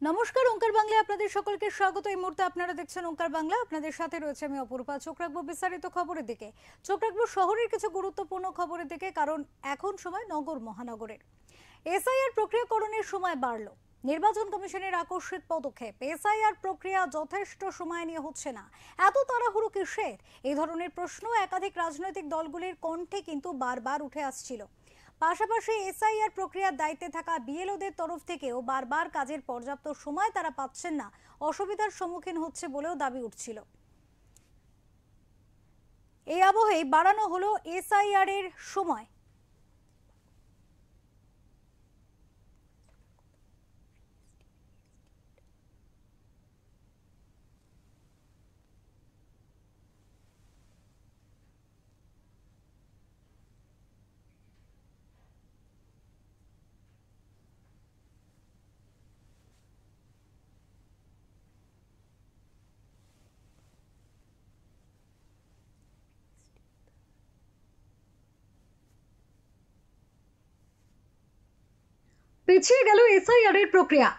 নমস্কার, ওঙ্কার বাংলায় আপনাদের সকলকে স্বাগত। এই মুহূর্তে আপনারা দেখছেন ওঙ্কার বাংলা। আপনাদের সাথে রয়েছে আমি অপরূপা। চোখ রাখবো বিস্তারিত খবরের দিকে। চোখ রাখবো শহরের কিছু গুরুত্বপূর্ণ খবরের দিকে, কারণ এখন সময় নগর মহানগরের। এসআইআর প্রক্রিয়াকরণের সময় বাড়ল। নির্বাচন কমিশনের আকস্মিক পদক্ষেপ। এসআইআর প্রক্রিয়া যথেষ্ট সময় নিয়ে হচ্ছে না, এত তাড়াহুড়ো কিসের? এই ধরনের প্রশ্ন একাধিক রাজনৈতিক দলগুলির কণ্ঠে কিন্তু বারবার উঠে আসছিল। পাশাপাশি এসআইআর প্রক্রিয়ার দায়িত্বে থাকা বিএলওদের তরফ থেকেও বারবার কাজের পর্যাপ্ত সময় তারা পাচ্ছেন না, অসুবিধার সম্মুখীন হচ্ছে বলেও দাবি উঠছিল। এই আবহেই বাড়ানো হলো এসআইআর এর সময়। পিছিয়ে গেল এসআইআর এর প্রক্রিয়া।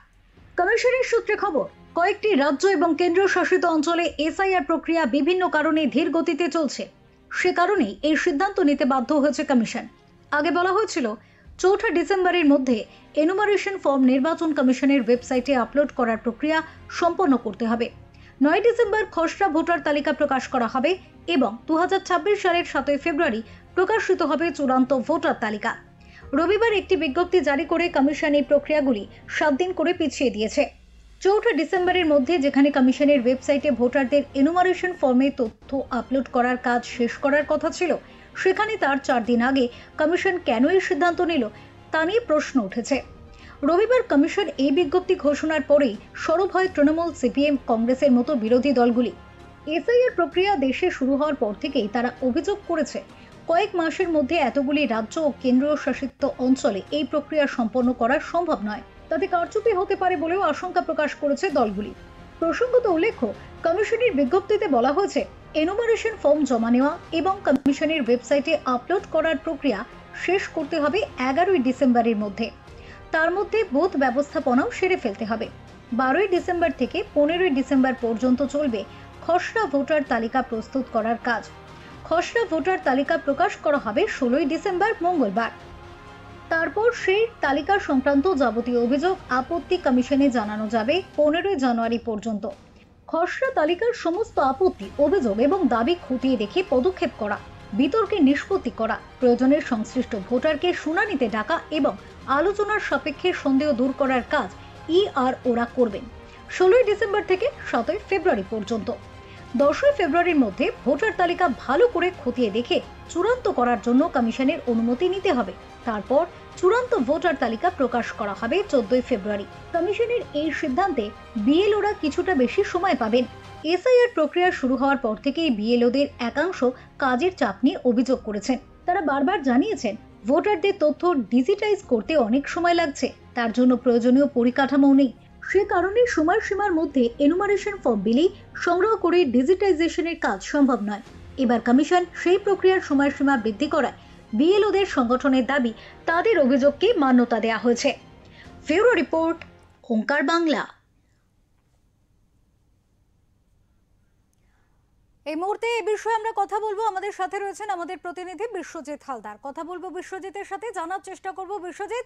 কমিশনের সূত্রে খবর, কয়েকটি রাজ্য এবং কেন্দ্রীয় শাসিত অঞ্চলে এসআইআর প্রক্রিয়া বিভিন্ন কারণে ধীর গতিতে চলছে। সে কারণেই এই সিদ্ধান্ত নিতে বাধ্য হয়েছে কমিশন। আগে বলা হয়েছিল ৪ঠা ডিসেম্বরের মধ্যে এনুমারেশন ফর্ম নির্বাচন কমিশনের ওয়েবসাইটে আপলোড করার প্রক্রিয়া সম্পন্ন করতে হবে। ৯ ডিসেম্বর খসড়া ভোটার তালিকা প্রকাশ করা হবে এবং ২০২৬ সালের ৭ ফেব্রুয়ারি প্রকাশিত হবে চূড়ান্ত ভোটার তালিকা। রবিবার একটি বিজ্ঞপ্তি জারি করে কমিশন এই প্রক্রিয়াগুলি ৭ দিন করে পিছিয়ে দিয়েছে। ৪ঠা ডিসেম্বরের মধ্যে যেখানে কমিশনের ওয়েবসাইটে ভোটারদের এনুমারেশন ফর্মে তথ্য আপলোড করার কাজ শেষ করার কথা ছিল, সেখানে তার ৪ দিন আগে কমিশন কেন এই সিদ্ধান্ত নিল তা নিয়ে প্রশ্ন উঠেছে। রবিবার কমিশন এই বিজ্ঞপ্তি ঘোষণার পরেই সরব হয় তৃণমূল, সিপিএম, কংগ্রেসের মতো বিরোধী দলগুলি। এসআইআর প্রক্রিয়া দেশে শুরু হওয়ার পর থেকেই তারা অভিযোগ করেছে, কয়েক মাসের মধ্যে এতগুলি রাজ্য ও কেন্দ্রীয় শাসিত অঞ্চলে এই প্রক্রিয়া সম্পন্ন করা সম্ভব নয়, তাতে কারচুপি হতে পারে বলেও আশঙ্কা প্রকাশ করেছে দলগুলি। প্রসঙ্গত উল্লেখ্য, কমিশনের বিজ্ঞপ্তিতে বলা হয়েছে এনুমারেশন ফর্ম জমা নেওয়া এবং কমিশনের ওয়েবসাইটে আপলোড করার প্রক্রিয়া শেষ করতে হবে ১১ই ডিসেম্বরের মধ্যে। তার মধ্যে বুথ ব্যবস্থাপনাও সেরে ফেলতে হবে। ১২ই ডিসেম্বর থেকে ১৫ই ডিসেম্বর পর্যন্ত চলবে খসড়া ভোটার তালিকা প্রস্তুত করার কাজ। খসড়া ভোটার তালিকা প্রকাশ করা হবে ১৬ই ডিসেম্বর মঙ্গলবার। তারপর সেই তালিকা সংক্রান্ত যাবতীয় অভিযোগ, আপত্তি কমিশনে জানানো যাবে ১৫ই জানুয়ারি পর্যন্ত। খসড়া তালিকার সমস্ত আপত্তি, অভিযোগ এবং দাবি খতিয়ে দেখে পদক্ষেপ করা, বিতর্কে নিষ্পত্তি করা, প্রয়োজনের সংশ্লিষ্ট ভোটারকে শুনানিতে ডাকা এবং আলোচনার সাপেক্ষে সন্দেহ দূর করার কাজ ওরা করবেন ১৬ই ডিসেম্বর থেকে ৭ ফেব্রুয়ারি পর্যন্ত। ১০ই ফেব্রুয়ারির মধ্যে ভোটার তালিকা ভালো করে খতিয়ে দেখে চূড়ান্ত করার জন্য কমিশনের অনুমতি নিতে হবে। তারপর চূড়ান্ত ভোটার তালিকা প্রকাশ করা হবে ১৪ই ফেব্রুয়ারি। কমিশনের এই সিদ্ধান্তে বিএলওরা কিছুটা বেশি সময় পাবেন। এসআইআর প্রক্রিয়া শুরু হওয়ার পর থেকেই বিএলওদের একাংশ কাজের চাপ নিয়ে অভিযোগ করেছেন। তারা বারবার জানিয়েছেন, ভোটারদের তথ্য ডিজিটাইজ করতে অনেক সময় লাগছে, তার জন্য প্রয়োজনীয় পরিকাঠামো নেই। সে কারণে সময়সীমার মধ্যে এনুমারেশন ফর্ম বিলি সংগ্রহ করে ডিজিটাইজেশনের কাজ সম্ভব নয়। এবার কমিশন সেই প্রক্রিয়ার সময়সীমা বৃদ্ধি করায় বিএলওদের সংগঠনের দাবি, তাদের অভিযোগকে মান্যতা দেওয়া হয়েছে। ব্যুরো রিপোর্ট, ওঙ্কার বাংলা। এই মুহূর্তে এই বিষয়ে আমরা কথা বলবো। আমাদের সাথে রয়েছেন আমাদের প্রতিনিধি বিশ্বজিৎ হালদার। কথা বলবো বিশ্বজিতের সাথে, জানার চেষ্টা করব বিশ্বজিৎ,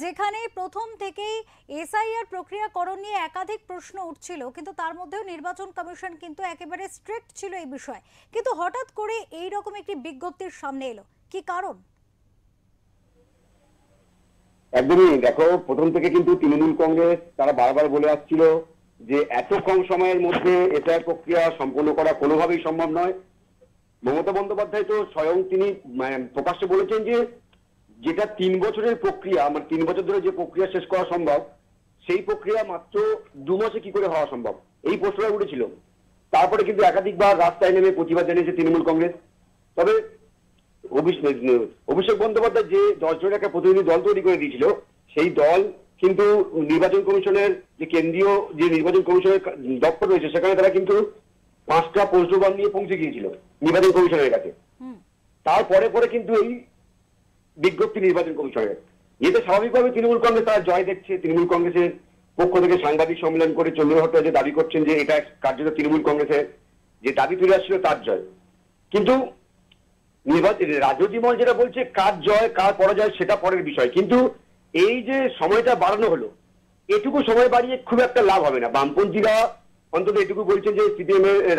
যেখানে প্রথম থেকেই এসআইআর প্রক্রিয়াকরণ নিয়ে একাধিক প্রশ্ন উঠছিল, কিন্তু তার মধ্যেও নির্বাচন কমিশন কিন্তু একেবারে স্ট্রিক্ট ছিল এই বিষয়ে, কিন্তু হঠাৎ করে এই রকম একটি বিজ্ঞপ্তির সামনে এলো, কি কারণ? একদমই, দেখো, প্রথম থেকে কিন্তু তৃণমূল কংগ্রেস তারা বারবার বলে আসছিল যে এত কম সময়ের মধ্যে এসআইআর প্রক্রিয়া সম্পন্ন করা কোনোভাবেই সম্ভব নয়। মমতা বন্দ্যোপাধ্যায় তো স্বয়ং তিনি প্রকাশ্যে বলেছেন যে যেটা ৩ বছরের প্রক্রিয়া, মানে ৩ বছর ধরে যে প্রক্রিয়া শেষ করা সম্ভব, সেই প্রক্রিয়া মাত্র ২ মাসে কি করে হওয়া সম্ভব, এই প্রশ্নটা উঠেছিল। তারপরে কিন্তু একাধিকবার রাস্তায় নেমে প্রতিবাদ জানিয়েছে তৃণমূল কংগ্রেস। তবে অভিষেক বন্দ্যোপাধ্যায় যে ১০ জনের একটা প্রতিনিধি দল তৈরি করে দিয়েছিল, সেই দল কিন্তু নির্বাচন কমিশনের যে কেন্দ্রীয় যে নির্বাচন কমিশনের দপ্তর রয়েছে, সেখানে তারা কিন্তু ৫টা প্রশ্নবান নিয়ে পৌঁছে গিয়েছিল নির্বাচন কমিশনের কাছে। তারপরে পরে কিন্তু এই বিজ্ঞপ্তি নির্বাচন কমিশনের, এতে স্বাভাবিকভাবে তৃণমূল কংগ্রেস তারা জয় দেখছে। তৃণমূল কংগ্রেসের পক্ষ থেকে সাংবাদিক সম্মেলন করে চন্দ্র ভট্টাচার্য দাবি করছেন যে এটা কার্যত তৃণমূল কংগ্রেসের যে দাবি তুলে আসছিল তার জয়। কিন্তু রাজনৈতিক মহল যেটা বলছে কার জয় কার পরাজয় সেটা পরের বিষয়, কিন্তু এই যে সময়টা বাড়ানো হলো, এটুকু সময় বাড়িয়ে খুব একটা লাভ হবে না। বামপন্থীরা অন্তত এটুকু বলছেন যে সিপিএম এর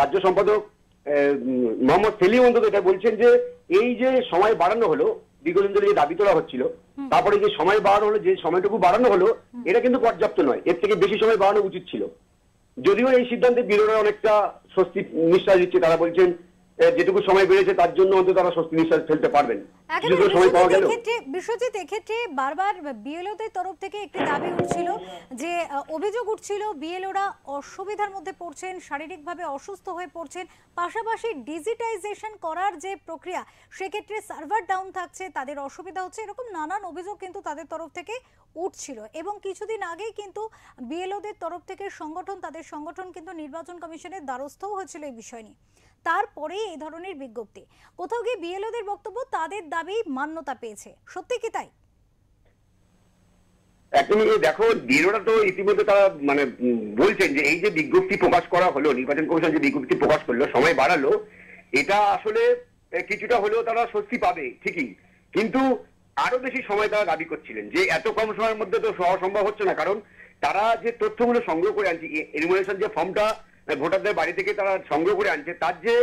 রাজ্য সম্পাদক মোহাম্মদ সেলিম অন্তত এটা বলছেন যে এই যে সময় বাড়ানো হলো, দীর্ঘদিন ধরে যে দাবি তোলা হচ্ছিল, তারপরে যে সময় বাড়ানো হলো, যে সময়টুকু বাড়ানো হলো এটা কিন্তু পর্যাপ্ত নয়, এর থেকে বেশি সময় বাড়ানো উচিত ছিল। যদিও এই সিদ্ধান্তে বিরোধীরা অনেকটা স্বস্তি নিঃশ্বাস দিচ্ছে, তারা বলছেন যেটুকু সময় বেড়েছে তার জন্য অন্তত তারা স্বস্তি নিঃশ্বাস ফেলতে পারবেন। বিশ্বজিৎ, এক্ষেত্রে বারবার বিএলওদের তরফ থেকে একটি দাবি উঠছিল যে অভিযোগ উঠছিল বিএলওরা অসুবিধার মধ্যে পড়ছেন, শারীরিকভাবে অসুস্থ হয়ে পড়ছেন, পাশাপাশি ডিজিটাইজেশন করার যে প্রক্রিয়া সেক্ষেত্রে সার্ভার ডাউন থাকছে, তাদের অসুবিধা হচ্ছে, এরকম নানান অভিযোগ কিন্তু তাদের তরফ থেকে উঠছিল। এবং কিছুদিন আগেই কিন্তু বিএলওদের তরফ থেকে তাদের সংগঠন কিন্তু নির্বাচন কমিশনের দ্বারস্থও হয়েছিল এই বিষয় নিয়ে। তারপরে এই ধরনের বিজ্ঞপ্তি, কোথাও গিয়ে বিএলওদের বক্তব্য তাদের দাবি মান্যতা পেয়েছে, সত্যি কি তাই? একদমই। দেখো, বিএলওরা তো ইতিমধ্যে তারা মানে বলছেন যে এই যে বিজ্ঞপ্তি প্রকাশ করা হলো, নির্বাচন কমিশন যে বিজ্ঞপ্তি প্রকাশ করলো, সময় বাড়ালো, এটা আসলে কিছুটা হলেও তারা স্বস্তি পাবে ঠিকই, কিন্তু আরো বেশি সময় তারা দাবি করছিলেন যে এত কম সময়ের মধ্যে তো হওয়া সম্ভব হচ্ছে না, কারণ তারা যে তথ্যগুলো সংগ্রহ করে আনছে, এনুমারেশন যে ফর্মটা ভোটারদের বাড়ি থেকে তারা সংগ্রহ করে আনছে, তার যে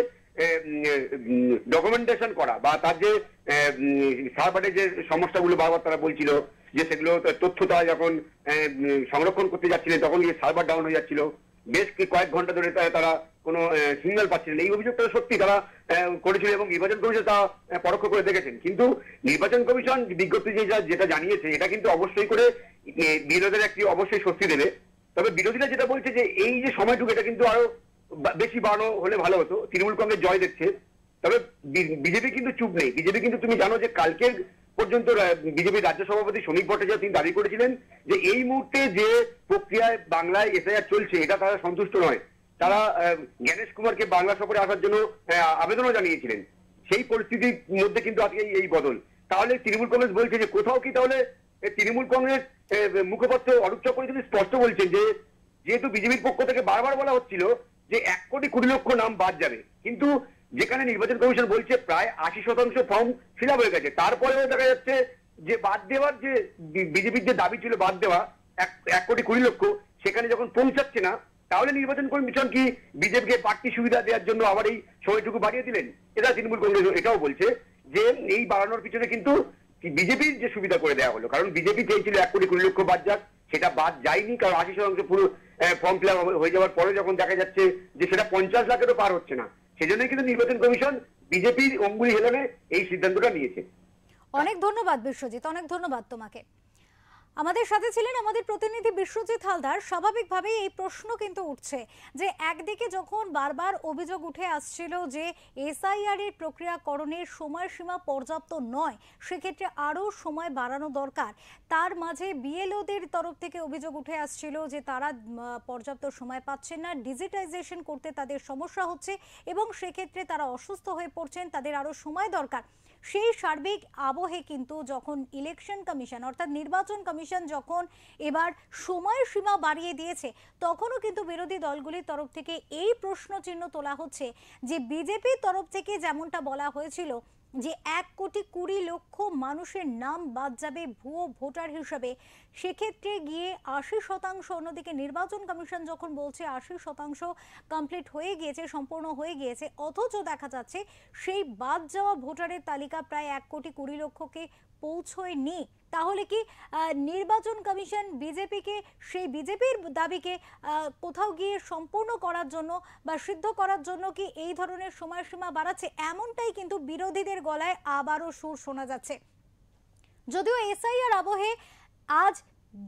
ডকুমেন্টেশন করা বা তার যে সার্ভারে যে সমস্যাগুলো বারবার তারা বলছিল যে সেগুলো তথ্য তারা যখন সংরক্ষণ করতে যাচ্ছিলেন তখন গিয়ে সার্ভার ডাউন হয়ে যাচ্ছিল, বেশ কয়েক ঘন্টা ধরে তারা কোনো সিগন্যাল পাচ্ছিলেন। এই অভিযোগটা সত্যি তারা করেছিল এবং নির্বাচন কমিশন তা পরোক্ষ করে দেখেছেন। কিন্তু নির্বাচন কমিশন বিজ্ঞপ্তি যেটা জানিয়েছে এটা কিন্তু অবশ্যই করে বিরোধীদের একটি অবশ্যই স্বস্তি দেবে। তবে বিরোধীরা যেটা বলছে যে এই যে সময়টুকু এটা কিন্তু আরো বেশি বাড়ানো হলে ভালো হতো। তৃণমূল কংগ্রেস জয় দেখছে, তবে বিজেপি কিন্তু চুপ নেই। বিজেপি কিন্তু তুমি জানো যে কালকের পর্যন্ত বিজেপির রাজ্য সভাপতি শ্রমিক ভট্টাচার্য তিনি দাবি করেছিলেন যে এই মুহূর্তে যে প্রক্রিয়ায় বাংলায় এসআইআর চলছে এটা তারা সন্তুষ্ট নয়। তারা জ্ঞানেশ কুমারকে বাংলা সফরে আসার জন্য আবেদনও জানিয়েছিলেন। সেই পরিস্থিতির মধ্যে কিন্তু আজকে এই বদল। তাহলে তৃণমূল কংগ্রেস বলছে যে কোথাও কি তাহলে তৃণমূল কংগ্রেস মুখপাত্র অরূপ চক্রবর্তী তিনি স্পষ্ট বলছেন যে যেহেতু বিজেপির পক্ষ থেকে বারবার বলা হচ্ছিল যে 1,20,00,000 নাম বাদ যাবে, কিন্তু যেখানে নির্বাচন কমিশন বলছে প্রায় 80% ফর্ম ফিল আপ হয়ে গেছে, তারপরেও দেখা যাচ্ছে যে বাদ দেওয়ার যে বিজেপির যে দাবি ছিল বাদ দেওয়া 1,20,00,000 সেখানে যখন পৌঁছাচ্ছে না, তাহলে নির্বাচন কমিশন কি বিজেপিকে বাড়তি সুবিধা দেওয়ার জন্য আবার এই সময়টুকু বাড়িয়ে দিলেন? এটা তৃণমূল কংগ্রেস এটাও বলছে যে এই বাড়ানোর পিছনে কিন্তু বিজেপির যে সুবিধা করে দেওয়া হলো, কারণ বিজেপি চেয়েছিল 1,20,00,000 বাদ যাক, সেটা বাদ যায়নি, কারণ 80% পুরো ফর্ম ফিল আপ হয়ে যাওয়ার পরে যখন দেখা যাচ্ছে যে সেটা 50 লাখেরও পার হচ্ছে না, সেজন্যই কিন্তু নির্বাচন কমিশন বিজেপির অঙ্গুলি হেলনে এই সিদ্ধান্তটা নিয়েছে। অনেক ধন্যবাদ বিশ্বজিৎ, অনেক ধন্যবাদ তোমাকে। আমাদের সাথে ছিলেন আমাদের প্রতিনিধি বিশ্বজিৎ হালদার। স্বাভাবিকভাবেই এই প্রশ্ন কিন্তু উঠছে যে একদিকে যখন বারবার অভিযোগ উঠে আসছিল যে এসআইআর এর প্রক্রিয়াকরণের সময়সীমা পর্যাপ্ত নয়, সেক্ষেত্রে আরও সময় বাড়ানো দরকার, তার মাঝে বিএলওদের তরফ থেকে অভিযোগ উঠে আসছিল যে তারা পর্যাপ্ত সময় পাচ্ছেন না, ডিজিটাইজেশন করতে তাদের সমস্যা হচ্ছে এবং সেক্ষেত্রে তারা অসুস্থ হয়ে পড়ছেন, তাদের আরও সময় দরকার। সেই সার্বিক আবহে কিন্তু যখন ইলেকশন কমিশন অর্থাৎ নির্বাচন কমিশন যখন এবার সময়সীমা বাড়িয়ে দিয়েছে, তখনও কিন্তু বিরোধী দলগুলির তরফ থেকে এই প্রশ্নচিহ্ন তোলা হচ্ছে যে বিজেপির তরফ থেকে যেমনটা বলা হয়েছিল যে 1,20,00,000 মানুষের নাম বাদ যাবে ভুয়ো ভোটার হিসেবে, সেক্ষেত্রে গিয়ে 80%, অন্যদিকে নির্বাচন কমিশন যখন বলছে 80% কমপ্লিট হয়ে গিয়েছে, সম্পূর্ণ হয়ে গিয়েছে, অথচ দেখা যাচ্ছে সেই বাদ যাওয়া ভোটারের তালিকা প্রায় 1,20,00,000-কে পৌঁছয়নি। তাহলে কি নির্বাচন কমিশন বিজেপিকে সেই বিজেপির দাবিকে কোথাও গিয়ে সম্পূর্ণ করার জন্য বা সিদ্ধ করার জন্য কি এই ধরনের সময়সীমা বাড়াচ্ছে? এমনটাই কিন্তু বিরোধীদের গলায় আবারও সুর শোনা যাচ্ছে। যদিও এসআইআর আবহে আজ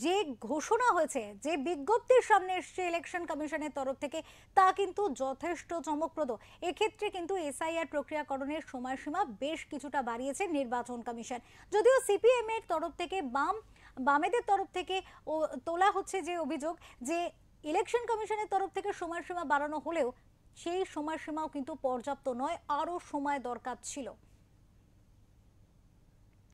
যে ঘোষণা হয়েছে, যে বিজ্ঞপ্তির সামনে এসছে ইলেকশন কমিশনের তরফ থেকে, তা কিন্তু যথেষ্ট চমকপ্রদ। এক্ষেত্রে কিন্তু এসআইআর প্রক্রিয়াকরণের সময়সীমা বেশ কিছুটা বাড়িয়েছে নির্বাচন কমিশন। যদিও সিপিএম এর তরফ থেকে বামেদের তরফ থেকে তোলা হচ্ছে যে অভিযোগ যে ইলেকশন কমিশনের তরফ থেকে সময়সীমা বাড়ানো হলেও সেই সময়সীমাও কিন্তু পর্যাপ্ত নয়, আরও সময় দরকার ছিল।